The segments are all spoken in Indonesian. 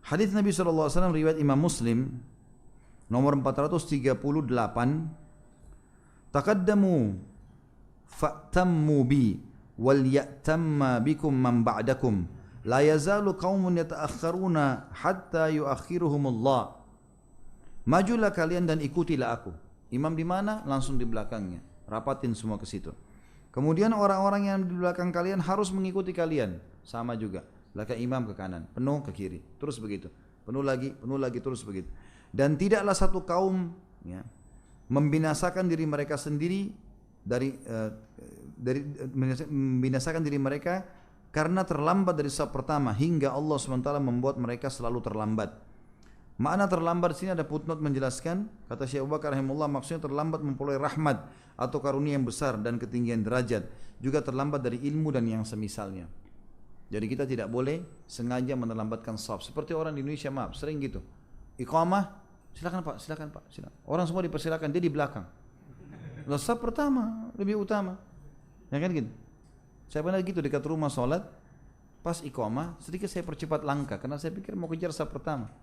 Hadis Nabi SAW riwayat Imam Muslim nomor 438, taqaddamu fa'tammu bi wal ya'tamma bikum man ba'dakum la yazalu qaumun yata'akhkharuna hatta yuakhiruhumullah. Majulah kalian dan ikutilah aku. Imam di mana? Langsung di belakangnya. Rapatin semua ke situ. Kemudian orang-orang yang di belakang kalian harus mengikuti kalian. Sama juga. Belakang imam ke kanan, penuh ke kiri. Terus begitu. Penuh lagi, terus begitu. Dan tidaklah satu kaum ya, membinasakan diri mereka sendiri membinasakan diri mereka karena terlambat dari saf pertama hingga Allah SWT membuat mereka selalu terlambat. Makna terlambat di sini ada footnote menjelaskan, kata Syekh Abu Bakar rahimahullah, maksudnya terlambat memperoleh rahmat atau karunia yang besar dan ketinggian derajat, juga terlambat dari ilmu dan yang semisalnya. Jadi kita tidak boleh sengaja menerlambatkan shaf. Seperti orang di Indonesia, maaf, sering gitu. Iqamah, silakan Pak, silakan. Orang semua dipersilakan, dia di belakang. Lah shaf pertama lebih utama. Ya kan gitu. Saya pernah gitu dekat rumah sholat, pas iqamah, sedikit saya percepat langkah karena saya pikir mau kejar shaf pertama.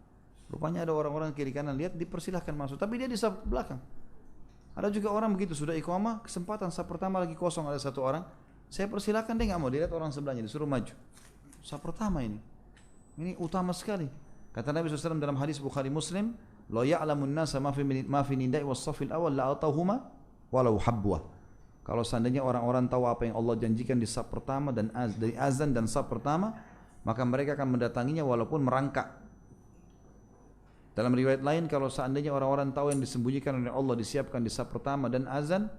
Rupanya ada orang-orang kiri kanan lihat dipersilahkan masuk, tapi dia di saf belakang. Ada juga orang begitu, sudah iqamah, kesempatan saf pertama lagi kosong, ada satu orang, saya persilahkan, dia nggak mau, dilihat orang sebelahnya, disuruh maju. Saf pertama ini utama sekali. Kata Nabi SAW dalam hadis Bukhari Muslim, "La ya'lamun nasa ma fi nidai was safil awal la atahuma walau habwa." Kalau seandainya orang-orang tahu apa yang Allah janjikan di saf pertama dan dari azan dan saf pertama, maka mereka akan mendatanginya walaupun merangkak. Dalam riwayat lain, kalau seandainya orang-orang tahu yang disembunyikan oleh Allah disiapkan di saf pertama dan azan,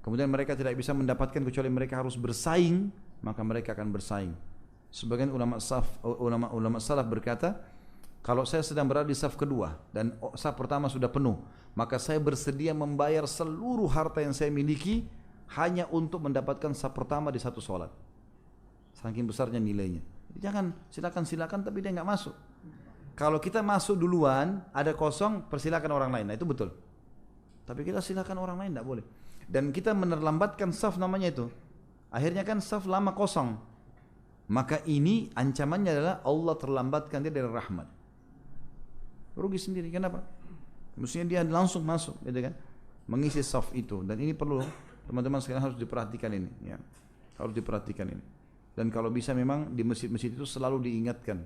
kemudian mereka tidak bisa mendapatkan kecuali mereka harus bersaing, maka mereka akan bersaing. Sebagian ulama salaf berkata, kalau saya sedang berada di saf kedua dan saf pertama sudah penuh, maka saya bersedia membayar seluruh harta yang saya miliki hanya untuk mendapatkan saf pertama di satu sholat. Saking besarnya nilainya. Jadi jangan silakan tapi dia nggak masuk. Kalau kita masuk duluan, ada kosong, persilakan orang lain. Nah itu betul. Tapi kita silakan orang lain, tidak boleh. Dan kita menerlambatkan saf namanya itu. Akhirnya kan saf lama kosong. Maka ini ancamannya adalah Allah terlambatkan dia dari rahmat. Rugi sendiri, kenapa? Mestinya dia langsung masuk, gitu kan? Mengisi saf itu. Dan ini perlu, teman-teman sekalian harus diperhatikan ini. Ya. Harus diperhatikan ini. Dan kalau bisa memang di masjid-masjid itu selalu diingatkan.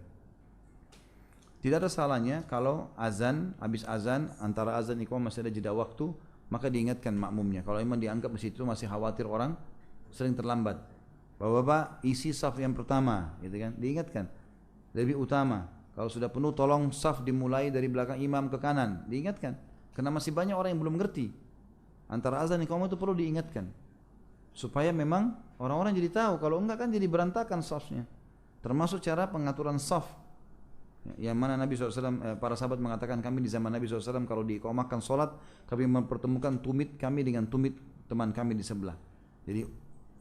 Tidak ada salahnya kalau azan, habis azan, antara azan iqamah masih ada jeda waktu, maka diingatkan makmumnya. Kalau memang dianggap masjid itu masih khawatir orang sering terlambat. Bapak-bapak isi saf yang pertama, gitu kan? Diingatkan. Lebih utama. Kalau sudah penuh tolong saf dimulai dari belakang imam ke kanan, diingatkan. Karena masih banyak orang yang belum ngerti. Antara azan iqamah itu perlu diingatkan. Supaya memang orang-orang jadi tahu, kalau enggak kan jadi berantakan safnya. Termasuk cara pengaturan saf. Yang mana Nabi SAW, para sahabat mengatakan kami di zaman Nabi SAW kalau diiqamahkan sholat, kami mempertemukan tumit kami dengan tumit teman kami di sebelah. Jadi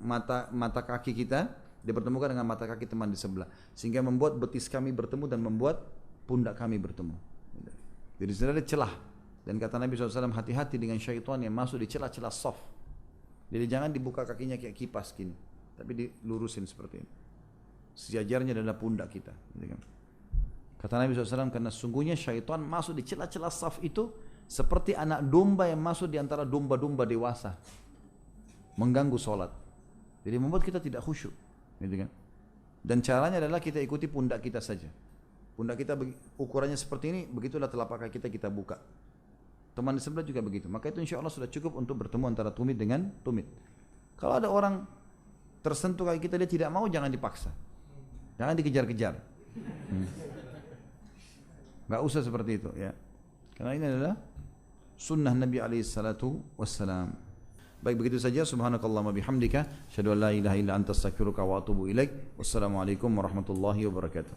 mata kaki kita dipertemukan dengan mata kaki teman di sebelah, sehingga membuat betis kami bertemu dan membuat pundak kami bertemu. Jadi sudah ada celah. Dan kata Nabi SAW, hati-hati dengan syaitan yang masuk di celah-celah shaf. Jadi jangan dibuka kakinya kayak kipas gini, tapi dilurusin seperti ini. Sejajarnya adalah pundak kita. Kata Nabi SAW, karena sungguhnya syaitan masuk di celah-celah shaf itu seperti anak domba yang masuk di antara domba-domba dewasa, mengganggu sholat. Jadi membuat kita tidak khusyuk, gitu kan? Dan caranya adalah kita ikuti pundak kita saja. Pundak kita ukurannya seperti ini, begitulah telapak kaki kita buka. Teman di sebelah juga begitu. Maka itu insya Allah sudah cukup untuk bertemu antara tumit dengan tumit. Kalau ada orang tersentuh kaki kita dia tidak mau, jangan dipaksa, jangan dikejar-kejar. Gak usah seperti itu ya. Karena ini adalah sunnah Nabi SAW. Baik, begitu saja. Subhanakallahumma bihamdika, asyhadu an la ilaha illa anta astaghfiruka wa atubu ilaik. Wassalamualaikum warahmatullahi wabarakatuh.